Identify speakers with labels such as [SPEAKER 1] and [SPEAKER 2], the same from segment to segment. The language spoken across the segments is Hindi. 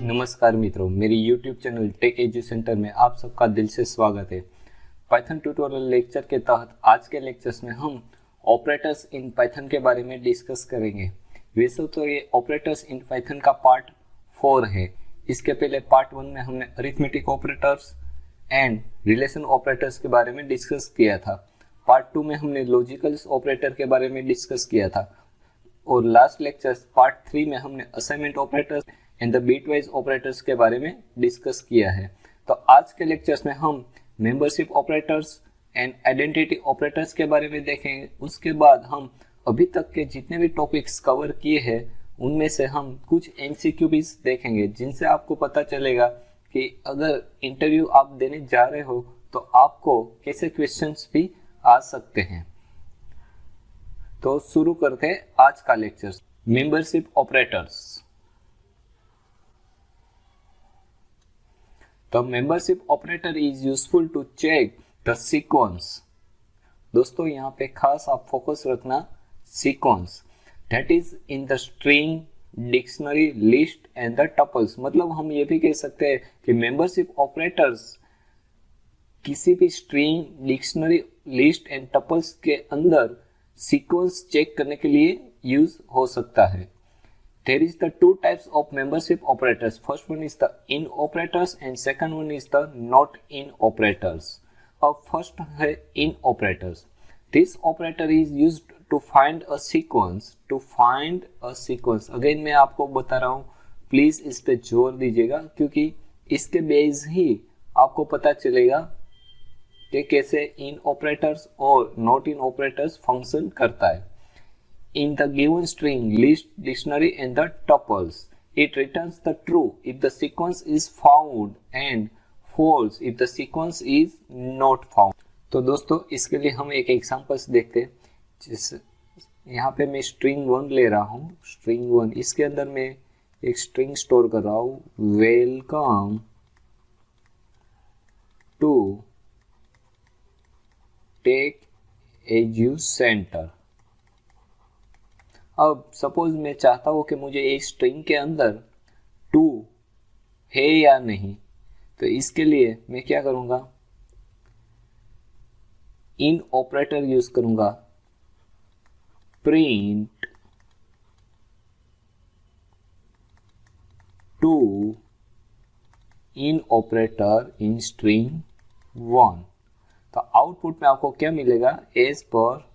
[SPEAKER 1] नमस्कार मित्रों, मेरी YouTube channel tech edu centre में आप सबका दिल से स्वागत है। पाइथन ट्यूटोरियल लेक्चर के तहत आज के लेक्चर्स में हम ऑपरेटर्स इन पाइथन के बारे में डिस्कस करेंगे। वैसे तो ये ऑपरेटर्स इन पाइथन का पार्ट 4 है। इसके पहले पार्ट 1 में हमने arithmetic operators and relation operators के बारे में डिस्कस किया था। पार्ट 2 में हमने लॉजिकल ऑपरेटर के बारे में डिस्कस किया था और लास्ट लेक्चर पार्ट 3 में हमने assignment operators and the bitwise operators के बारे में डिस्कस किया है। तो आज के लेक्चर्स में हम membership operators and identity operators के बारे में देखेंगे। उसके बाद हम अभी तक के जितने भी टॉपिक्स कवर किए हैं उनमें से हम कुछ एमसीक्यू भी देखेंगे, जिनसे आपको पता चलेगा कि अगर इंटरव्यू आप देने जा रहे हो तो आपको कैसे क्वेश्चंस भी आ सकते हैं। तो शुरू करते हैं आज का lecture. Membership operators. The membership operator is useful to check the sequence। दोस्तों यहाँ पे खास आप फोकस रखना sequence that is in the string, dictionary, list and the tuples। मतलब हम ये भी कह सकते हैं कि membership operators किसी भी string, dictionary, list and tuples के अंदर sequence चेक करने के लिए यूज हो सकता है। There is the two types of membership operators. First one is the in operators and second one is the not in operators. अब first है in operators. This operator is used to find a sequence. To find a sequence. Again मैं आपको बता रहा हूँ, प्लीज इस पे जोर दीजिएगा क्योंकि इसके बेस ही आपको पता चलेगा कि कैसे in operators और not in operators फंक्शन करता है। In the given string, list, dictionary and the tuples, it returns the true if the sequence is found and false if the sequence is not found। तो दोस्तों इसके लिए हम एक एग्जांपल्स देखते हैं। जिस यहाँ पे मैं string 1 ले रहा हूँ, string 1 इसके अंदर मैं एक string स्टोर कर रहा हूँ, welcome to take edu centre. अब सपोज मैं चाहता हूं कि मुझे एक स्ट्रिंग के अंदर टू है या नहीं, तो इसके लिए मैं क्या करूंगा, इन ऑपरेटर यूज करूंगा, print to in operator in string 1। तो आउटपुट में आपको क्या मिलेगा, as per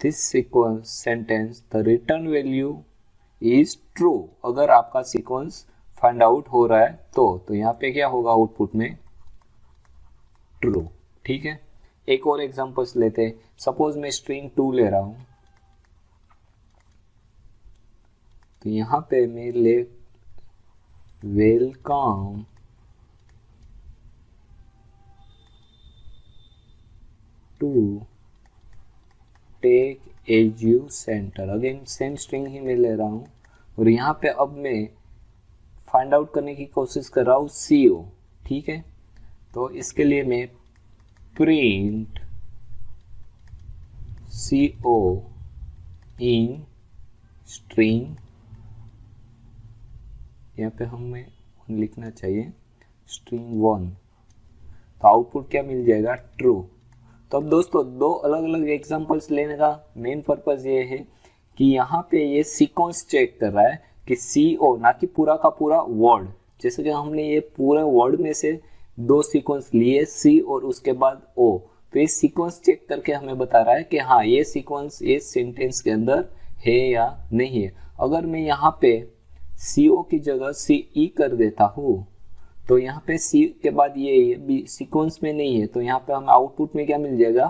[SPEAKER 1] this sequence sentence the return value is true। अगर आपका सीक्वेंस फाइंड आउट हो रहा है तो यहाँ पे क्या होगा, आउटपुट में ट्रू। ठीक है, एक और एग्जांपल्स लेते हैं। सपोज मैं स्ट्रिंग 2 ले रहा हूं, तो यहाँ पे मैं ले welcome to take edu Centre. Again same string ही मैं ले रहा हूँ और यहाँ पे अब मैं फाइंड आउट करने की कोशिश कर रहा हूँ CO। ठीक है, तो इसके लिए मैं प्रिंट CO इन स्ट्रिंग, यहाँ पे हमें लिखना चाहिए स्ट्रिंग 1। तो आउटपुट क्या मिल जाएगा, ट्रू। तो अब दोस्तों दो अलग अलग एग्जांपल्स लेने का मेन पर्पस ये है कि यहाँ पे ये सीक्वेंस चेक कर रहा है कि CO, ना कि पूरा का पूरा वर्ड। जैसे कि हमने ये पूरे वर्ड में से दो सीक्वेंस लिए, C और उसके बाद O, तो ये सीक्वेंस चेक करके हमें बता रहा है कि हाँ ये सीक्वेंस ये सेंटेंस के अंदर है या नहीं है। अगर मैं यहाँ पे CO की जगह CE कर देता हूँ तो यहाँ पे C के बाद ये भी सीक्वेंस में नहीं है, तो यहाँ पे हमें आउटपुट में क्या मिल जाएगा,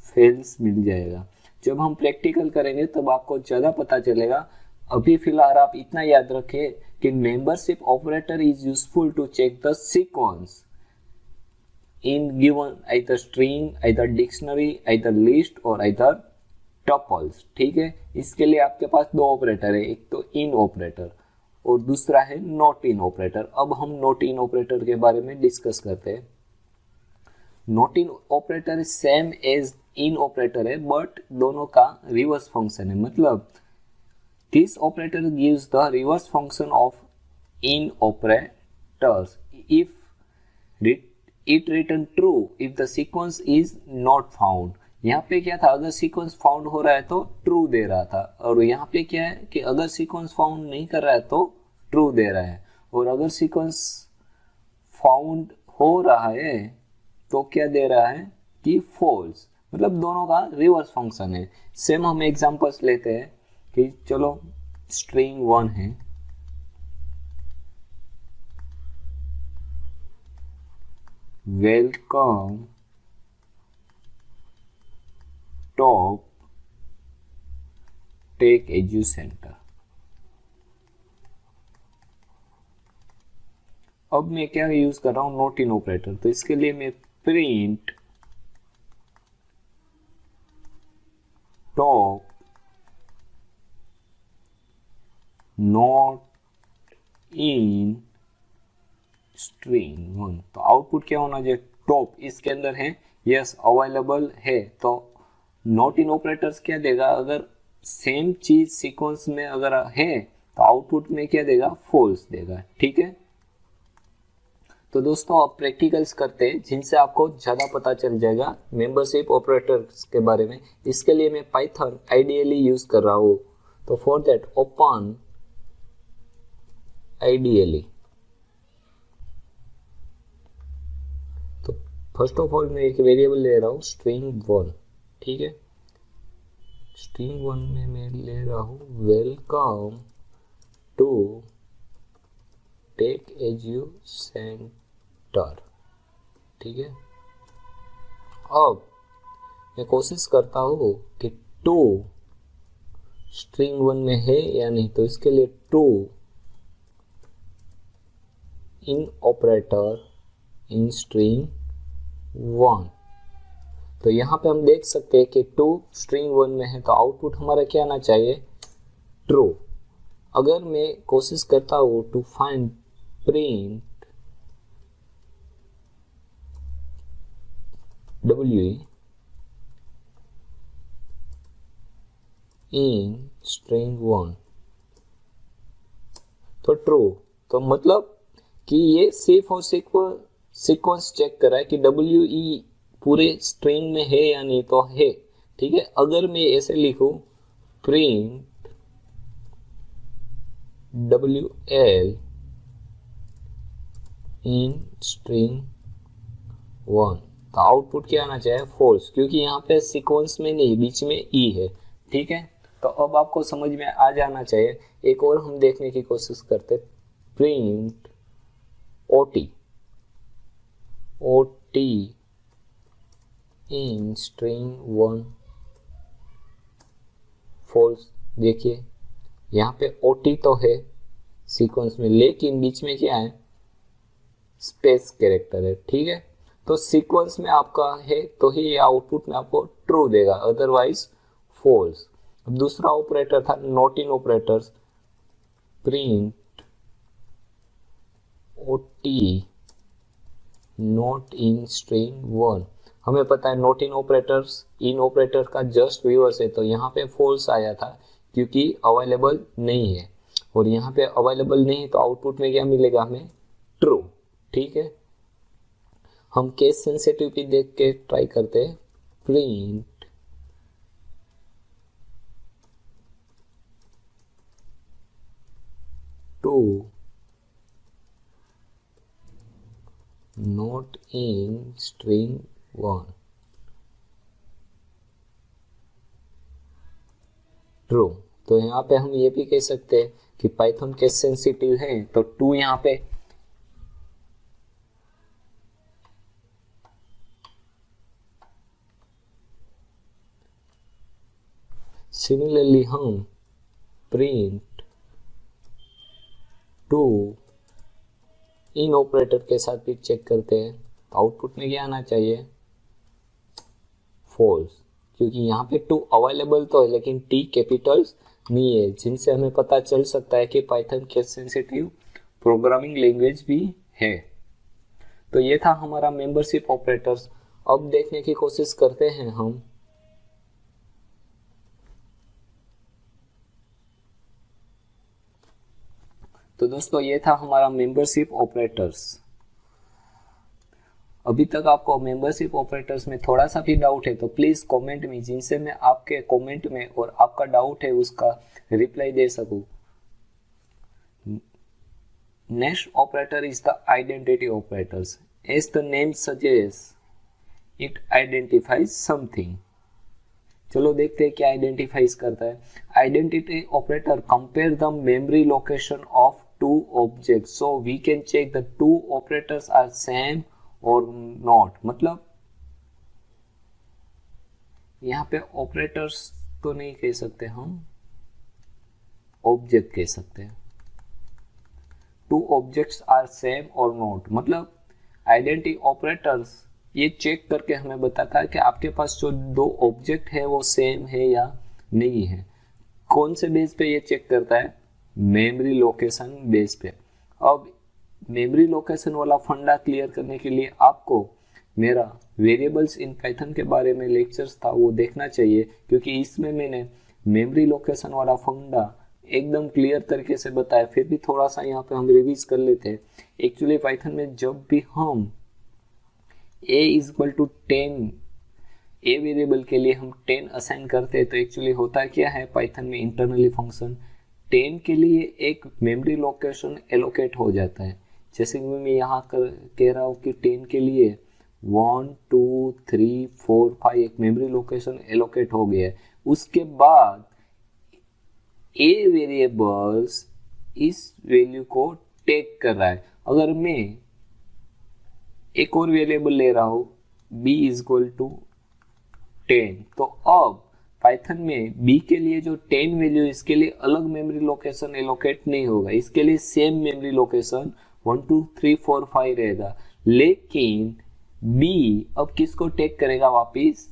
[SPEAKER 1] फेल्स मिल जाएगा। जब हम प्रैक्टिकल करेंगे तब आपको ज़्यादा पता चलेगा। अभी फिलहाल आप इतना याद रखें कि membership operator is useful to check the sequence in given either string, either dictionary, either list और आइदर टपल्स। ठीक है, इसके लिए आपके पास दो ऑपरेटर है, एक तो इन ऑपरेटर और दूसरा है नॉट इन ऑपरेटर। अब हम नॉट इन ऑपरेटर के बारे में डिस्कस करते हैं। Not in operator same as in operator है, बट दोनों का रिवर्स फंक्शन है। मतलब this operator gives the reverse function of in operators if it return true if the sequence is not found। यहाँ पे क्या था, अगर सीक्वेंस फाउंड हो रहा है तो ट्रू दे रहा था, और यहाँ पे क्या है कि अगर सीक्वेंस फाउंड नहीं कर रहा है तो ट्रू दे रहा है, और अगर सीक्वेंस फाउंड हो रहा है तो क्या दे रहा है कि फॉल्स। मतलब दोनों का रिवर्स फंक्शन है। सेम हम एग्जांपल्स लेते हैं कि चलो स्ट्रिंग 1 है, welcome top tech edu centre. अब मैं क्या यूज कर रहा हूं, नॉट इन ऑपरेटर, तो इसके लिए मैं print top not in string 1, तो आउटपुट क्या होना चाहिए, टॉप इसके अंदर है, यस अवेलेबल है, तो नॉट इन ऑपरेटर्स क्या देगा, अगर सेम चीज सीक्वेंस में अगर है तो आउटपुट में क्या देगा, फॉल्स देगा। ठीक है, तो दोस्तों आप प्रैक्टिकल्स करते हैं जिनसे आपको ज़्यादा पता चल जाएगा मेंबरशिप ऑपरेटर्स के बारे में। इसके लिए मैं पाइथन आइडियली यूज कर रहा हूँ, तो फॉर दैट ओपन आइडियली। तो फर्स्ट ऑफ ऑल मैं एक वेरिएबल ले रहा हूँ स्ट्रिंग 1। ठीक है, स्ट्रिंग 1 में मैं ले रहा हूँ welcome to take edu centre. ठीक है, अब मैं कोशिश करता हूँ कि टू स्ट्रिंग 1 में है या नहीं, तो इसके लिए to in operator in string 1। तो यहाँ पे हम देख सकते हैं कि टू स्ट्रिंग 1 में है, तो आउटपुट हमारा क्या आना चाहिए, ट्रू। अगर मैं कोशिश करता हूँ to find print w in string 1, तो ट्रू, तो मतलब कि ये सिर्फ और सीक्वेंस चेक कर रहा है कि we पूरे स्ट्रिंग में है या नहीं, तो है। ठीक है, अगर मैं ऐसे लिखूं प्रिंट wl इन स्ट्रिंग 1, तो आउटपुट क्या आना चाहिए, फॉल्स, क्योंकि यहाँ पे सीक्वेंस में नहीं, बीच में ई है। ठीक है, तो अब आपको समझ में आ जाना चाहिए। एक और हम देखने की कोशिश करते, print O T in string 1 false. देखिए यहाँ पे ओटी तो है सीक्वेंस में, लेकिन बीच में क्या है, स्पेस कैरेक्टर है। ठीक है, तो सीक्वेंस में आपका है तो ही ये आउटपुट में आपको ट्रू देगा, अदरवाइज फॉल्स। दूसरा ऑपरेटर था not in operators, print OT not in string 1। हमें पता है not in operators in operator का जस्ट रिवर्स है, तो यहाँ पे फॉल्स आया था क्योंकि अवेलेबल नहीं है, और यहाँ पे अवेलेबल नहीं है तो आउटपुट में क्या मिलेगा, हमें ट्रू। ठीक है, हम केस सेंसिटिविटी देख के ट्राई करते हैं, print to not in string 1 true. तो यहाँ पे हम ये भी कह सकते हैं कि पाइथन केस सेंसिटिव है, तो टू यहाँ पे सिमिलरली हम प्रिंट टू इन ऑपरेटर के साथ भी चेक करते हैं, तो आउटपुट में क्या आना चाहिए, फॉल्स, क्योंकि यहाँ पे टू अवेलेबल तो है लेकिन टी कैपिटल्स नहीं है, जिनसे हमें पता चल सकता है कि Python case sensitive programming language भी है। तो ये था हमारा मेंबरशिप ऑपरेटर्स। अब देखने की कोशिश करते हैं हम तो दोस्तों ये था हमारा मेंबरशिप ऑपरेटर्स। अभी तक आपको मेंबरशिप ऑपरेटर्स में थोड़ा सा भी डाउट है तो प्लीज कमेंट में, जिनसे मैं आपके कमेंट में और आपका डाउट है उसका रिप्लाई दे सकूं। Next operator is the identity operators. As the name suggest, it identifies something. चलो देखते हैं क्या आइडेंटिफाइज करता है। Identity operator compare the memory location of two objects, so we can check the two operators are same और नॉट। मतलब यहाँ पे ऑपरेटर्स तो नहीं कह सकते, हम ऑब्जेक्ट कह सकते हैं। टू ऑब्जेक्ट्स आर सेम और नॉट, मतलब आइडेंटिटी ऑपरेटर्स ये चेक करके हमें बताता है कि आपके पास जो दो ऑब्जेक्ट है वो सेम है या नहीं है। कौन से बेस पे ये चेक करता है? मेमोरी लोकेशन बेस पे। अब मेमोरी लोकेशन वाला फंडा क्लियर करने के लिए आपको मेरा वेरिएबल्स इन पाइथन के बारे में लेक्चर्स था वो देखना चाहिए, क्योंकि इसमें मैंने मेमोरी लोकेशन वाला फंडा एकदम क्लियर तरीके से बताया। फिर भी थोड़ा सा यहाँ पे हम रिवीज कर लेते हैं। एक्चुअली पाइथन में जब भी हम a is equal to 10 a variable के लिए हम 10 असाइन करते हैं तो एक्चुअली होता क्या है पाइथन में इंटरनली फंक्शन 10 के लिए एक मेमोरी लोकेशन एलोकेट हो जाता है। जैसे कि मैं यहाँ कह रहा हूँ कि 10 के लिए 1 2 3 4 5 एक मेमोरी लोकेशन एलोकेट हो गया है। उसके बाद a वेरिएबल्स इस वैल्यू को टेक कर रहा है। अगर मैं एक और वेरिएबल ले रहा हूं b इज इक्वल टू 10, तो अब पाइथन में b के लिए जो 10 वैल्यू इसके लिए अलग मेमोरी लोकेशन एलोकेट नहीं होगा, इसके लिए सेम मेमोरी लोकेशन 1 2 3 4 5 रहेगा। लेकिन b अब किसको टेक करेगा वापिस?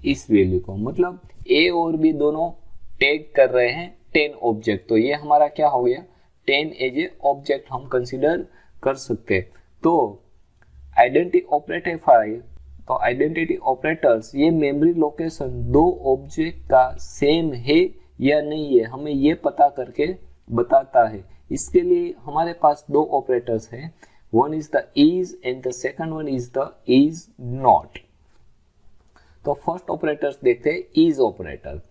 [SPEAKER 1] इस वैल्यू को। मतलब a और b दोनों टेक कर रहे हैं 10 ऑब्जेक्ट। तो ये हमारा क्या हो गया? 10 एज ए ऑब्जेक्ट हम कंसीडर कर सकते हैं। तो आइडेंटिटी ऑपरेटर्स ये मेमोरी लोकेशन दो ऑब्जेक्ट का सेम है या नहीं है हमें ये पता करके बताता है। इसके लिए हमारे पास दो ऑपरेटर्स हैं, one is the is and the second one is the is not. तो फर्स्ट ऑपरेटर्स देखते हैं, is operator.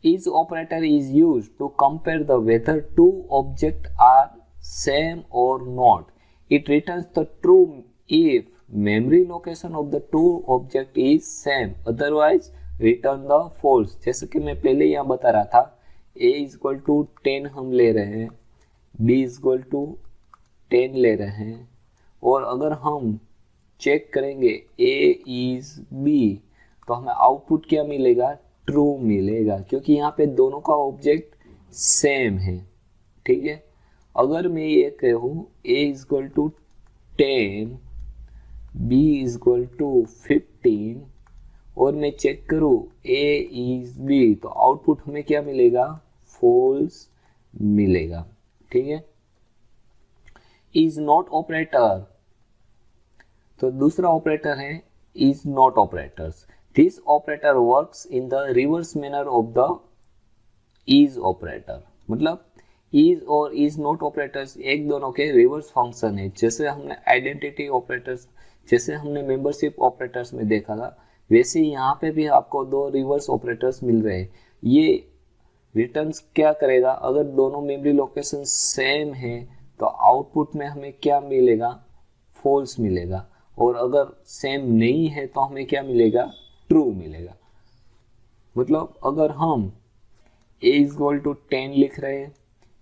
[SPEAKER 1] Is operator is used to compare the whether two objects are same or not. It returns the true if memory location of the two object is same. Otherwise, return the false. जैसे कि मैं पहले यहाँ बता रहा था, a is equal to 10 हम ले रहे हैं, b is equal to 10 ले रहे हैं, और अगर हम चेक करेंगे a is b तो हमें आउटपुट क्या मिलेगा? ट्रू मिलेगा, क्योंकि यहाँ पे दोनों का ऑब्जेक्ट सेम है। ठीक है, अगर मैं ये कहूँ a is equal to 10 b is equal to 15 और मैं चेक करूँ a इज b तो आउटपुट हमें क्या मिलेगा? फॉल्स मिलेगा। ठीक है, इज नॉट ऑपरेटर, तो दूसरा ऑपरेटर है is not operators. This operator works in the reverse manner of the is operator। मतलब is और is not operators एक दोनों के रिवर्स फंक्शन है। जैसे हमने आइडेंटिटी ऑपरेटर्स, जैसे हमने मेंबरशिप ऑपरेटर्स में देखा था, वैसे यहाँ पे भी आपको दो रिवर्स ऑपरेटर्स मिल रहे हैं। ये रिटर्न्स क्या करेगा? अगर दोनों मेमोरी लोकेशन सेम है तो आउटपुट में हमें क्या मिलेगा? फॉल्स मिलेगा। और अगर सेम नहीं है तो हमें क्या मिलेगा? ट्रू मिलेगा। मतलब अगर हम a इज इक्वल टू 10 लिख रहे हैं,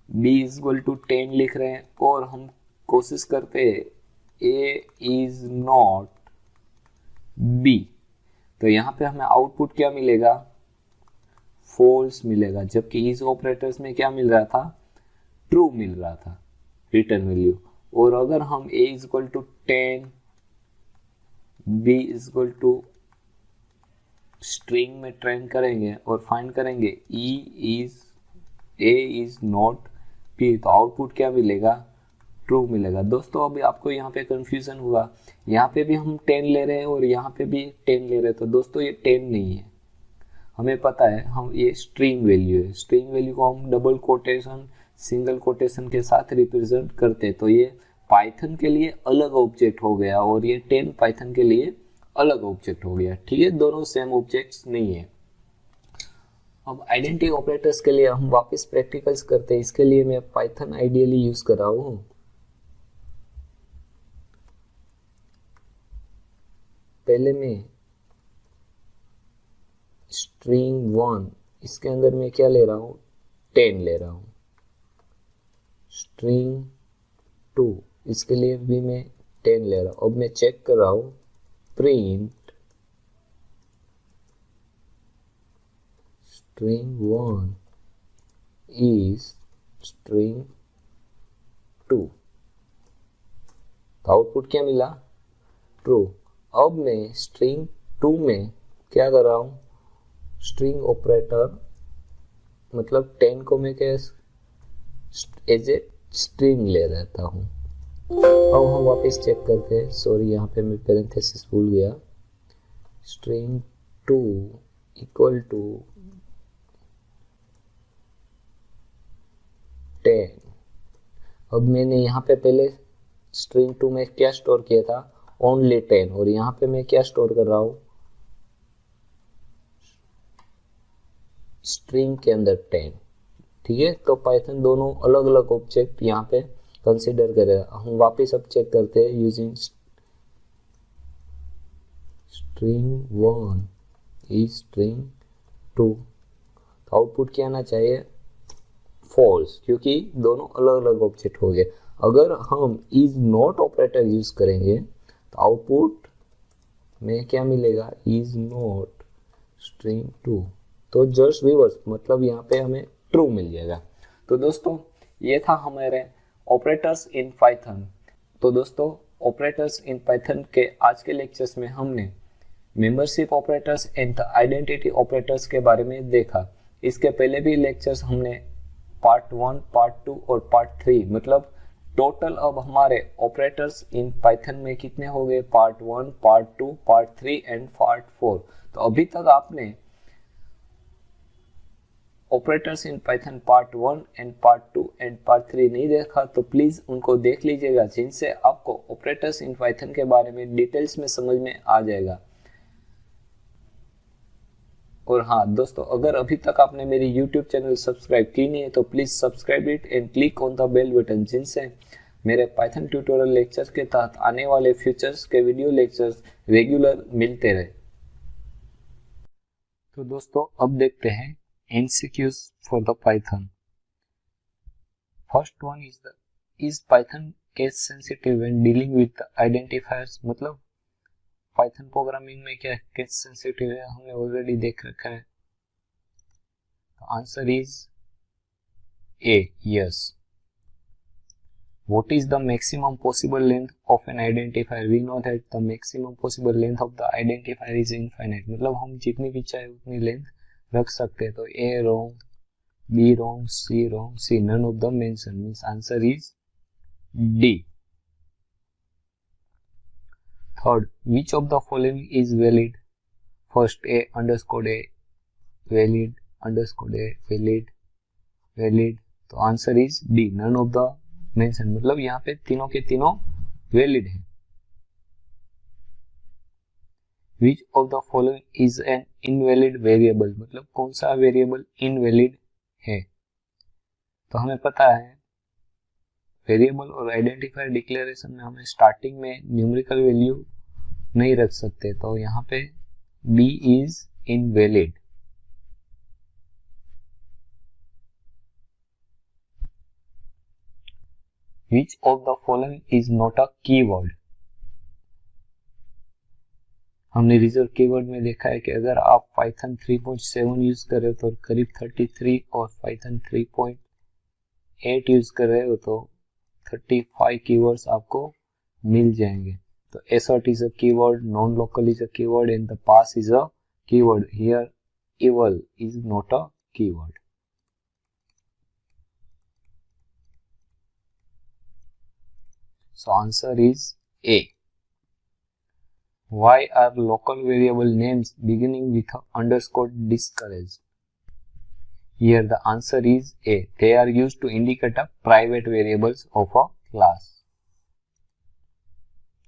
[SPEAKER 1] b इज इक्वल टू 10 लिख रहे हैं और हम कोशिश करते हैं a इज नॉट b, तो यहाँ पे हमें आउटपुट क्या मिलेगा? फॉल्स मिलेगा। जबकि इस ऑपरेटर्स में क्या मिल रहा था? ट्रू मिल रहा था रिटर्न वैल्यू। और अगर हम a is equal to 10 b is equal to string में ट्रेन करेंगे और फाइंड करेंगे a इज नॉट b तो आउटपुट क्या मिलेगा? ट्रू मिलेगा। दोस्तों अभी आपको यहाँ पे कंफ्यूजन हुआ, यहाँ पे भी हम 10 ले रहे हैं और यहाँ पे भी 10 ले रहे हैं, तो दोस्तों ये 10 नहीं है, हमें पता है हम ये स्ट्रिंग वैल्यू है। स्ट्रिंग वैल्यू को हम डबल कोटेशन सिंगल कोटेशन के साथ रिप्रेजेंट करते, तो ये पाइथन के लिए अलग ऑब्जेक्ट हो गया और ये 10 पाइथन के लिए अलग ऑब्जेक्ट हो गया। ठीक है, दोनों सेम ऑब्जेक्ट्स नहीं है। अब आइडेंटिटी ऑपरेटर्स के लिए हम वापस प्रैक्टिकल्स करते हैं। इसके लिए मैं पाइथन आइडियली यूज कर रहा हूँ। पहले मैं स्ट्रिंग 1, इसके अंदर मैं क्या ले रहा हूँ, 10 ले रहा हूँ। स्ट्रिंग 2, इसके लिए भी मैं 10 ले रहा हूँ। अब मैं चेक कर रहा हूँ, प्रिंट स्ट्रिंग 1 इज स्ट्रिंग 2, तो आउटपुट क्या मिला, ट्रू। अब मैं स्ट्रिंग 2 में क्या कर रहा हूँ, स्ट्रिंग ऑपरेटर मतलब 10 को मैं क्या एज ए स्ट्रिंग ले रहता हूँ। अब हम वापस चेक करते हैं, सॉरी यहाँ पे मैं पैरेंथेसिस भूल गया। String 2 equal to 10। अब मैंने यहाँ पे पहले स्ट्रिंग 2 में क्या स्टोर किया था, ओनली 10, और यहाँ पे मैं क्या स्टोर कर रहा हूँ, स्ट्रिंग के अंदर 10। ठीक है, तो पाइथन दोनों अलग अलग ऑब्जेक्ट यहाँ पे कंसीडर करेगा। हम वापस अब चेक करते हैं यूजिंग स्ट्रिंग 1 इज स्ट्रिंग 2, तो आउटपुट क्या आना चाहिए, फॉल्स, क्योंकि दोनों अलग अलग ऑब्जेक्ट हो गए। अगर हम इज नॉट ऑपरेटर यूज करेंगे तो आउटपुट में क्या मिलेगा, इज नॉट स्ट्रिंग 2, तो जस्ट रिवर्स, मतलब यहाँ पे हमें ट्रू मिल जाएगा। तो दोस्तों ये था हमारे ऑपरेटर्स इन पाइथन। तो दोस्तों ऑपरेटर्स इन पाइथन के आज के लेक्चर्स में हमने membership operators and identity operators के बारे में देखा। इसके पहले भी लेक्चर्स हमने पार्ट 1, पार्ट 2 और पार्ट 3, मतलब टोटल अब हमारे ऑपरेटर्स इन पाइथन में कितने हो गए, part 1, part 2, part 3 and part 4। तो अभी तक आपने operators in Python part 1 and part 2 and part 3 नहीं देखा तो प्लीज उनको देख लीजिएगा, जिनसे आपको ऑपरेटर्स इन पाइथन के बारे में डिटेल्स में समझ में आ जाएगा। और हाँ दोस्तों, अगर अभी तक आपने मेरी YouTube चैनल सब्सक्राइब की नहीं है तो please subscribe it and click on the bell button, जिनसे मेरे पाइथन ट्यूटोरियल लेक्चर्स के तहत आने वाले फ्यूचर्स के वीडियो लेक्चर्स रेगुलर मिलते रहे। तो दोस्तों अब देखते हैं MCQs for the Python. First one is Python case sensitive when dealing with the identifiers, मतलब पाइथन प्रोग्रामिंग में क्या केस सेंसिटिव है हमने ऑलरेडी देख रखा है। Answer is a, yes. What is the maximum possible length of an identifier? We know that the maximum possible length of the identifier is infinite, मतलब हम जितनी भी चाहे उतनी लेंथ रख सकते हैं। तो A wrong, B wrong, C wrong, C none of the mention, means answer is D. Third, which of the following is valid? First, a underscore a valid, underscore a valid, valid, तो answer is D, none of the mention, मतलब यहाँ पे तीनों के तीनों वैलिड है। Which of the following is an invalid variable? मतलब कौन सा वेरिएबल इनवैलिड है? तो हमें पता है वेरिएबल और आइडेंटिफायर डिक्लेरेशन में हमें स्टार्टिंग में न्यूमेरिकल वैल्यू नहीं रख सकते, तो यहाँ पे B is invalid. Which of the following is not a keyword? हमने रिजर्व कीवर्ड में देखा है कि अगर आप पाइथन 3.7 यूज कर रहे हो तो करीब 33 और पाइथन 3.8 यूज कर रहे हो तो 35 कीवर्ड्स आपको मिल जाएंगे। तो assert is a keyword, non-local is a keyword, and the pass is a keyword. Here eval is not a keyword. So answer is A. Why are local variable names beginning with a underscore discouraged? Here the answer is A. They are used to indicate a private variables of a class.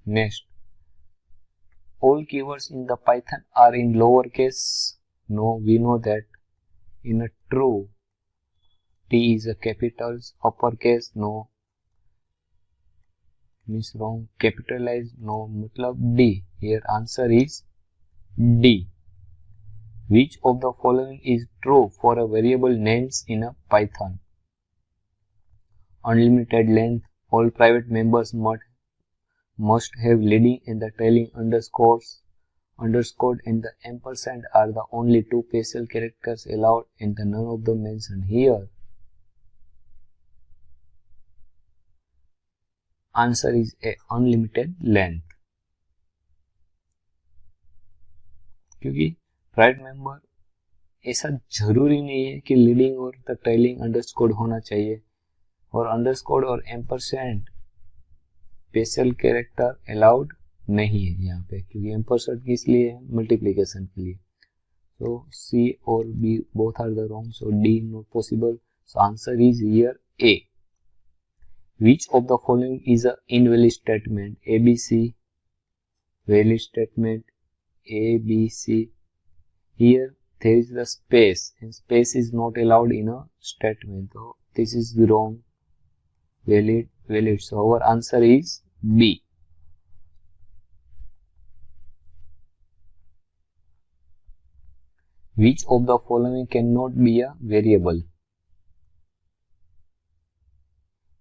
[SPEAKER 1] Next, all keywords in the Python are in lowercase. No, we know that. In a true, T is a capitals, uppercase. No, means wrong. Capitalized. No, matlab D. Here answer is D. Which of the following is true for a variable names in a Python? Unlimited length. All private members must have leading and the trailing underscores. Underscored and the ampersand are the only two special characters allowed and the none of them mentioned here. Answer is A. Unlimited length. क्योंकि प्राइवेट मेंबर ऐसा जरूरी नहीं है कि लीडिंग और द ट्रेलिंग अंडरस्कोर होना चाहिए, और अंडरस्कोर और एम्परसेंड स्पेशल कैरेक्टर अलाउड नहीं है यहाँ पे, क्योंकि एम्परसेंड किस लिए है? मल्टीप्लिकेशन के लिए. सो सी और B both are the wrong, so D not possible. So answer is here A. Which of the following is a invalid statement? ABC valid statement. ABC. Here there is the space and space is not allowed in a statement, so this is wrong. Valid. So our answer is B. Which of the following cannot be a variable?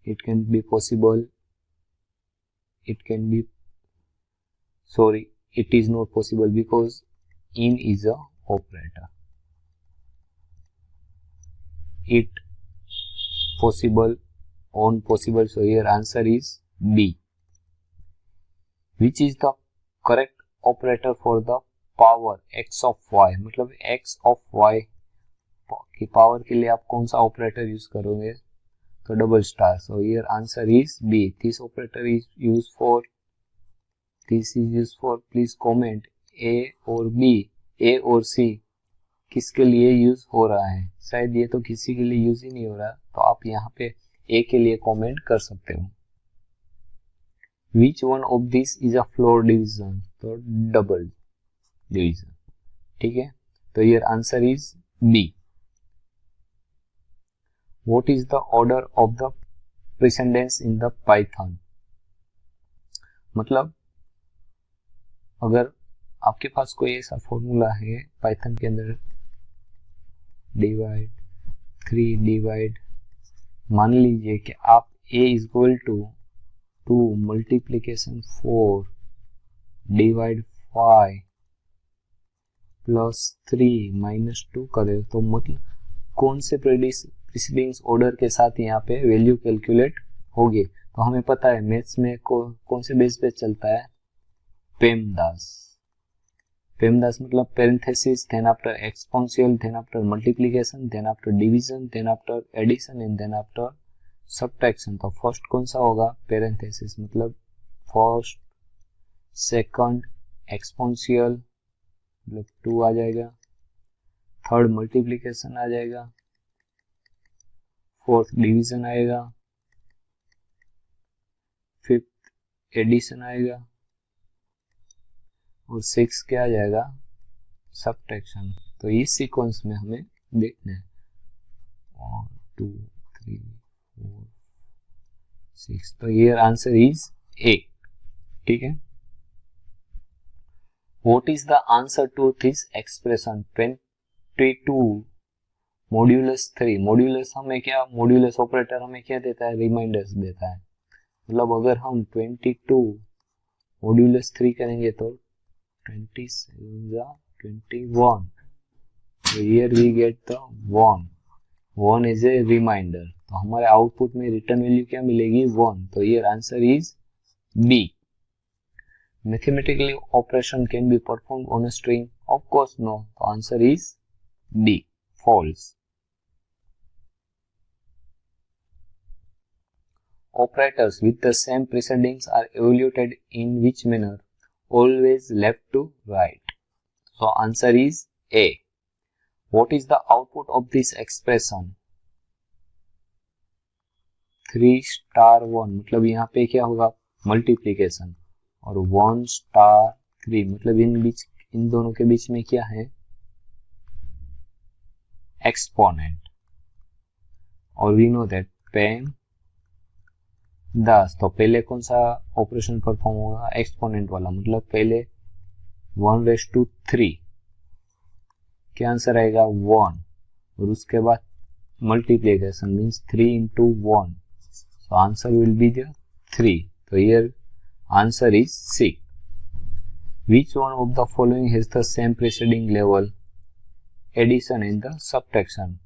[SPEAKER 1] It can be possible. It is not possible because in is a operator. It possible, on possible, so here answer is B. Which is the correct operator for the power x of y? मतलब x of y की पावर के लिए आप कौन सा ऑपरेटर यूज करोगे? तो double star. So here answer is B. This operator is use for, this is use for, please comment A और बी, ए और सी किसके लिए यूज हो रहा है. शायद ये तो किसी के लिए यूज ही नहीं हो रहा, तो आप यहाँ पे ए के लिए कमेंट कर सकते हो. Which one of this is a floor division? तो डबल डिवीजन. ठीक है, तो here answer is B. What is the order of the precedence in the Python? मतलब अगर आपके पास कोई ऐसा फॉर्मूला है पाइथन के अंदर, डिवाइड 3 डिवाइड, मान लीजिए कि आप a is equal to 2 multiplication 4 divide 5 plus 3 minus 2 करें, तो मतलब कौन से प्रीसीडिंग ऑर्डर के साथ यहाँ पे वैल्यू कैलकुलेट होगी? तो हमें पता है मैथ्स में कौन से बेस पे चलता है? पेमदास. पेमदास मतलब parenthesis, then after exponential, then after multiplication, then after division, then after addition and then after subtraction. तो फर्स्ट कौन सा होगा? पेरेंथेसिस, मतलब फर्स्ट, सेकंड एक्सपोनेंशियल मतलब 2 आ जाएगा, थर्ड मल्टीप्लिकेशन आ जाएगा, फोर्थ डिवीजन आएगा, फिफ्थ एडिशन आएगा, और सिक्स क्या आ जाएगा? सब्ट्रैक्शन. तो इस सीक्वेंस में हमें देखना है 1 2 3 4 6. तो ये आंसर इज ए. ठीक है. What is the answer to this expression 22 modulus 3? Modulus हमें क्या, मॉड्यूलस ऑपरेटर हमें क्या देता है? रिमाइंडर्स देता है. मतलब अगर हम 22 मॉड्यूलस 3 करेंगे तो 27 21, तो here we get the 1 is a reminder. तो हमारे आउटपुट में रिटर्न वैल्यू क्या मिलेगी? 1. तो here answer is B. Mathematically operation can be performed on a string? Of course no. तो answer is D, false. Operators with the same precedings are evaluated in which manner? Always left to right. So answer is A. What is the output of this expression? 3 star 1 मतलब यहाँ पे क्या होगा, मल्टीप्लीकेशन, और 1 स्टार 3 मतलब इन दोनों के बीच में क्या है, एक्सपोनेंट। और वी नो दैट पेम 10, तो पहले कौन सा ऑपरेशन परफॉर्म होगा, एक्सपोनेंट वाला, मतलब पहले 1/3 क्या आंसर आएगा 1, और उसके बाद multiplication means 3 into 1, so answer will be the 3. So here answer is C. Which one of the following has the same preceding level, addition and the subtraction?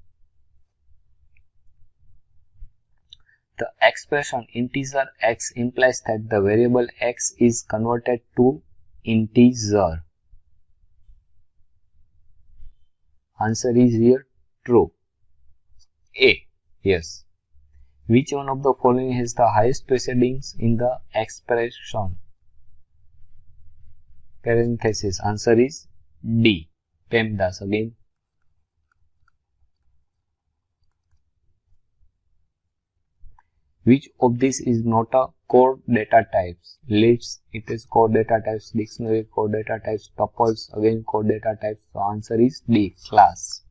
[SPEAKER 1] The expression integer x implies that the variable x is converted to integer. Answer is here true. A. Yes. Which one of the following has the highest precedence in the expression? Parenthesis. Answer is D. PEMDAS again. Which of this is not a core data types? Lists, it is core data types, dictionary, core data types, tuples, again core data types. So answer is D. Class.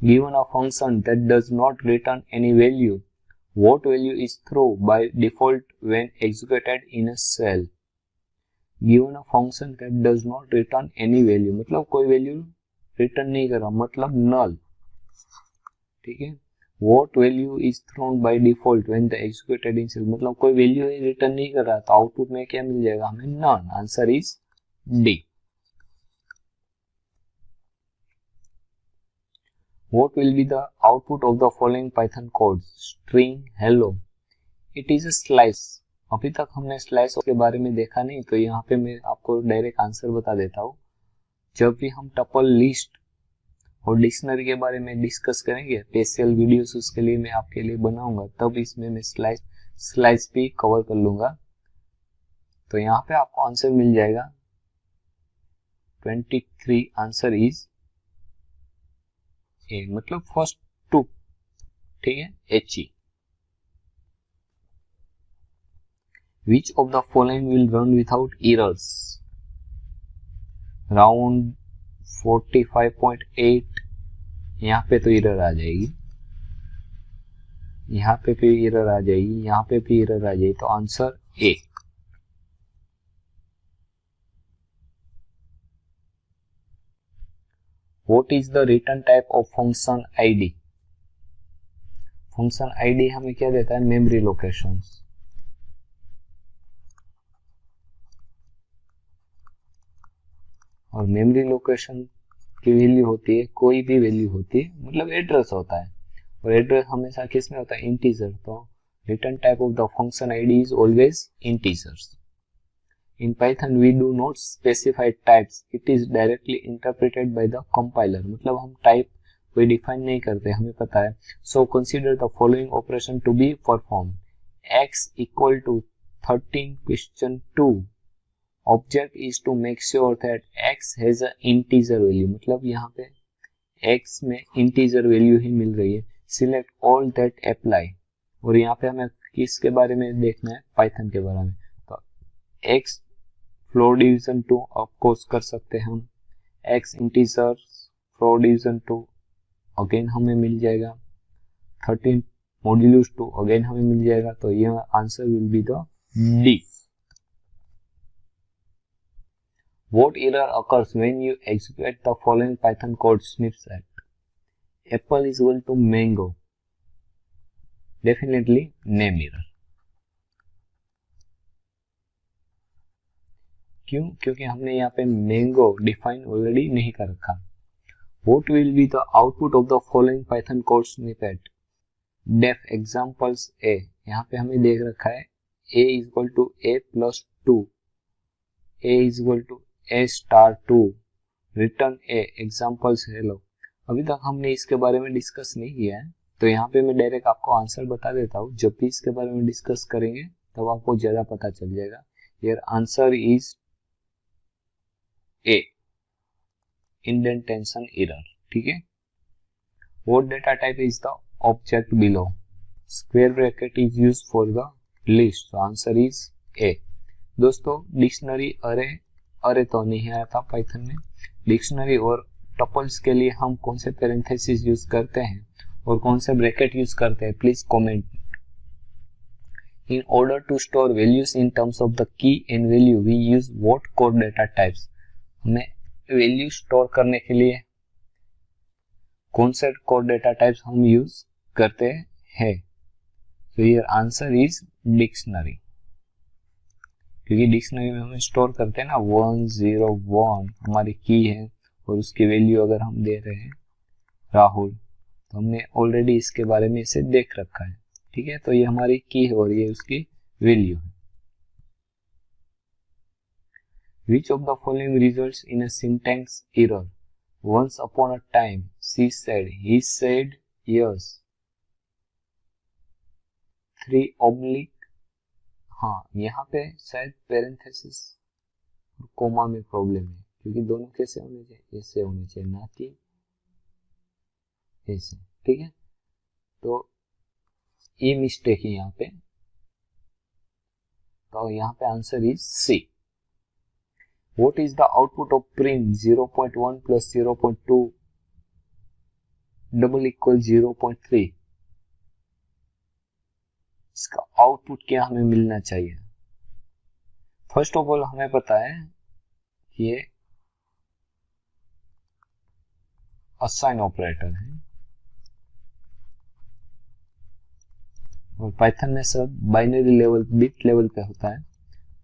[SPEAKER 1] Given a function that does not return any value, what value is thrown by default when executed in a shell? Given a function that does not return any value मतलब कोई वैल्यू रिटर्न नहीं कर रहा, मतलब null, ठीक है। What value is thrown by default when the executed in shell मतलब कोई वैल्यू ही रिटर्न नहीं कर रहा, तो आउटपुट में क्या मिल जाएगा हमें, none. Answer is D. What will be the output of the following Python codes? String hello. It is a slice. अभी तक हमने स्लाइस के बारे में देखा नहीं, तो यहाँ पे मैं आपको डायरेक्ट आंसर बता देता हूँ। जब भी हम टपल, लिस्ट और डिक्शनरी के बारे में डिस्कस करेंगे, स्पेशल वीडियोस उसके लिए मैं आपके लिए बनाऊंगा, तब इसमें मैं स्लाइस भी कवर कर लूंगा। तो यहाँ पे आपको आंसर मिल जाएगा 23. आंसर इज ए, मतलब फर्स्ट 2, ठीक है, H E. Which of the following will run without errors? Round 45.8 यहाँ पे तो एरर आ जाएगी, यहाँ पे भी एरर आ जाएगी, यहाँ पे भी एरर आ जाएगी, तो answer A. What is the return type of function ID? Function ID हमें क्या देता है, मेमोरी लोकेशंस. और मेमोरी लोकेशन की वैल्यू होती है, कोई भी वैल्यू होती है, मतलब एड्रेस होता है, और एड्रेस हमेशा किस में होता है, इंटीजर. तो return type of the function ID is always integers. In Python we do not specify types, it is directly interpreted by the compiler. मतलब हम टाइप कोई डिफाइन नहीं करते, हमें पता है. So consider the following operation to be performed. X equal to 13 question 2. Object is to make sure that X has a integer value. मतलब यहाँ पे X में integer value ही मिल रही है. Select all that apply. और यहाँ पे हमें किसके बारे में देखना है, पाइथन के बारे में. तो X फ्लोर डिवीजन 2 ऑफकोर्स कर सकते हैं हम. X integer floor division 2 again हमें मिल जाएगा. 13 मॉड्यूलस 2 अगेन हमें मिल जाएगा. तो यह answer will be the D. What error occurs when you execute the following Python code snippet? Apple is equal to mango. Definitely name error. क्यों? क्योंकि हमने यहाँ पे मैंगो डिफाइन ऑलरेडी नहीं कर रखा. What will be the output of the following Python code snippet? Def examples A. यहाँ पे हमें देख रखा है A is equal to A plus 2. A is equal to A star 2. Return A. Examples hello. अभी तक हमने इसके बारे में डिस्कस नहीं किया है, तो यहाँ पे मैं डायरेक्ट आपको आंसर बता देता हूँ. जब भी इसके बारे में डिस्कस करेंगे तब आपको ज्यादा पता चल जाएगा. Here answer is A. Indentation error, ठीक है। What data type is the object below, square bracket is used for the list, answer is a. दोस्तों डिक्शनरी अरे तो नहीं आया था पाइथन में। डिक्शनरी और टपल्स के लिए हम कौन से पैरेंथेसिस यूज करते हैं और कौन से ब्रैकेट यूज करते हैं, please comment. In order to store values in terms of the key and value we use what code data types, हमें वैल्यू स्टोर करने के लिए कौन से कोड डेटा टाइप्स हम यूज करते हैं। तो हियर आंसर इज डिक्शनरी, क्योंकि डिक्शनरी में हम स्टोर करते हैं ना 101 हमारी की है और उसकी वैल्यू अगर हम दे रहे हैं राहुल, तो हमने ऑलरेडी इसके बारे में इसे देख रखा है, ठीक है। तो ये हमारी की है और ये उसकी वैल्यू है। Which of the following results in a syntax error? Once upon a time, she said, he said, yes. 3 oblique, हाँ यहाँ पे शायद पेरेंथेसिस कोमा में प्रॉब्लम है, क्योंकि दोनों कैसे होने चाहिए, ऐसे होने चाहिए, ना कि ऐसे, ठीक है। तो ये मिस्टेक है यहाँ पे, तो यहाँ पे answer is C. What is the output of print 0.1 plus 0.2 double equal 0.3? इसका आउटपुट क्या हमें मिलना चाहिए। फर्स्ट ऑफ ऑल हमें पता है कि ये असाइन ऑपरेटर है और पाइथन में सब बाइनरी लेवल बिट लेवल पे होता है।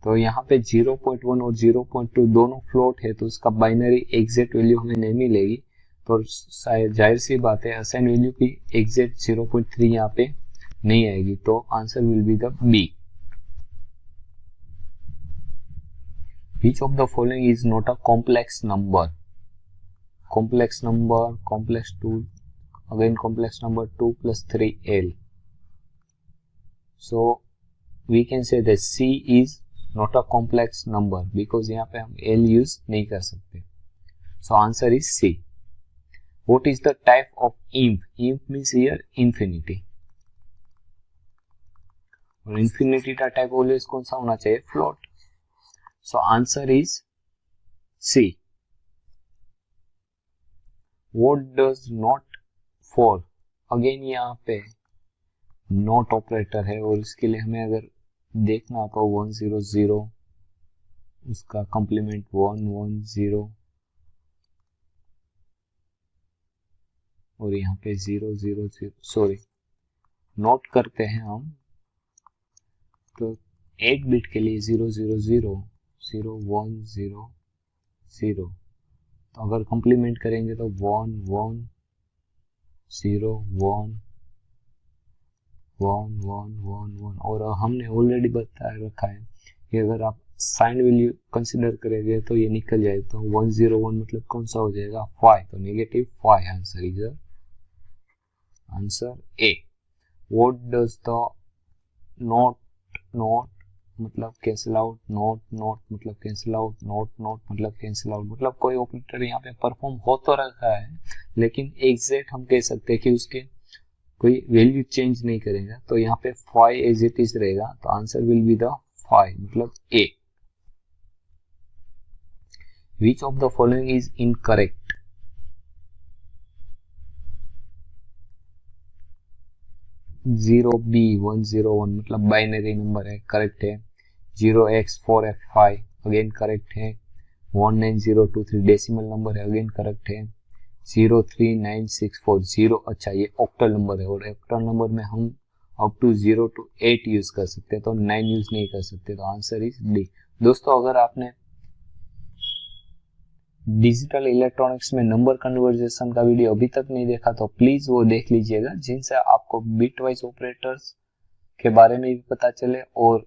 [SPEAKER 1] तो यहाँ पे 0.1 और 0.2 दोनों फ्लोट है, तो उसका बाइनरी एग्जैक्ट वैल्यू हमें नहीं मिलेगी। तो जाहिर सी बात है असाइन वैल्यू की एग्जैक्ट 0.3 यहाँ पे नहीं आएगी, तो answer will be the B. Which of the following is not a complex number? Complex number, complex 2, again complex number 2 plus 3l. So we can say that C is not a complex number because यहाँ पे हम L यूज नहीं कर सकते। So answer is C. What is the type of imp? Imp means here infinity. और infinity का type always कौन सा होना चाहिए, float. So answer is C. What does not for? Again यहाँ पे not operator है और इसके लिए हमें अगर देखना तो 100 उसका कंप्लीमेंट 110 और यहाँ पे 000, सॉरी नोट करते हैं हम, तो 8 बिट के लिए 000 0100, तो अगर कंप्लीमेंट करेंगे तो 1101 1 और हमने ऑलरेडी बता रखा है कि अगर आप साइन वैल्यू कंसीडर करेंगे तो ये निकल जाए, तो 101 मतलब कौन सा हो जाएगा 5, तो negative 5 answer is answer A. What does the not मतलब कैंसिल आउट, नॉट मतलब कैंसिल आउट, नॉट मतलब कैंसिल आउट, मतलब कोई ऑपरेटर यहाँ पे परफॉर्म हो तो रखा है लेकिन एग्जैक्ट हम कह सकते हैं कि उसके कोई वैल्यू चेंज नहीं करेगा, तो यहाँ पे 5 एज इट इज रहेगा, तो आंसर विल बी द 5 मतलब A. Which of the following is incorrect? 0B101 मतलब बाइनरी नंबर है, करेक्ट है। 0x4f5 अगेन करेक्ट है। 19023 डेसिमल नंबर है, अगेन करेक्ट है। 03964 अच्छा ये ऑक्टल नंबर है और ऑक्टल नंबर में हम अप टू 0 to 8 यूज कर सकते हैं, तो 9 यूज नहीं कर सकते, तो आंसर इज डी। दोस्तों अगर आपने डिजिटल इलेक्ट्रॉनिक्स में नंबर कन्वर्जेशन का वीडियो अभी तक नहीं देखा तो प्लीज वो देख लीजिएगा, जिनसे आपको बिट वाइज ऑपरेटर्स के बारे में भी पता चले और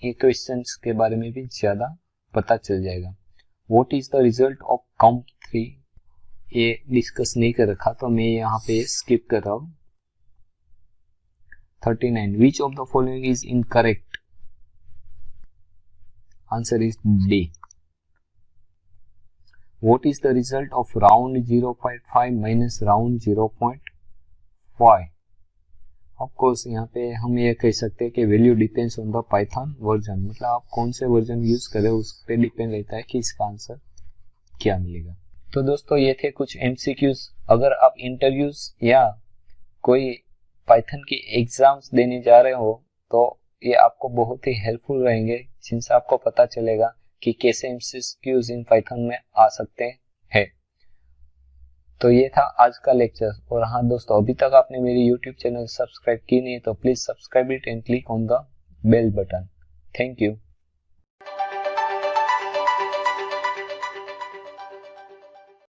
[SPEAKER 1] इक्वेशंस के बारे में भी ज्यादा पता चल जाएगा। What is the result of count 3? ये डिस्कस नहीं कर रखा तो मैं यहाँ पे स्किप कर रहा हूँ। 39 विच of the following is incorrect? Answer is D. What is the result of round 0.5 minus round 0.5? Of course यहाँ पे हम ये कह सकते हैं कि value depends on the Python version, मतलब आप कौन से वर्जन यूज करें उस पर डिपेंड रहता है कि इसका आंसर क्या मिलेगा। तो दोस्तों ये थे कुछ एमसीक्यूज। अगर आप इंटरव्यूज या कोई पाइथन की एग्जाम्स देने जा रहे हो तो ये आपको बहुत ही हेल्पफुल रहेंगे, जिनसे आपको पता चलेगा कि कैसे एमसीक्यूज इन पाइथन में आ सकते हैं। तो ये था आज का लेक्चर। और हाँ दोस्तों, अभी तक आपने मेरी यूट्यूब चैनल सब्सक्राइब की नहीं तो please subscribe it and click on the bell button. Thank you.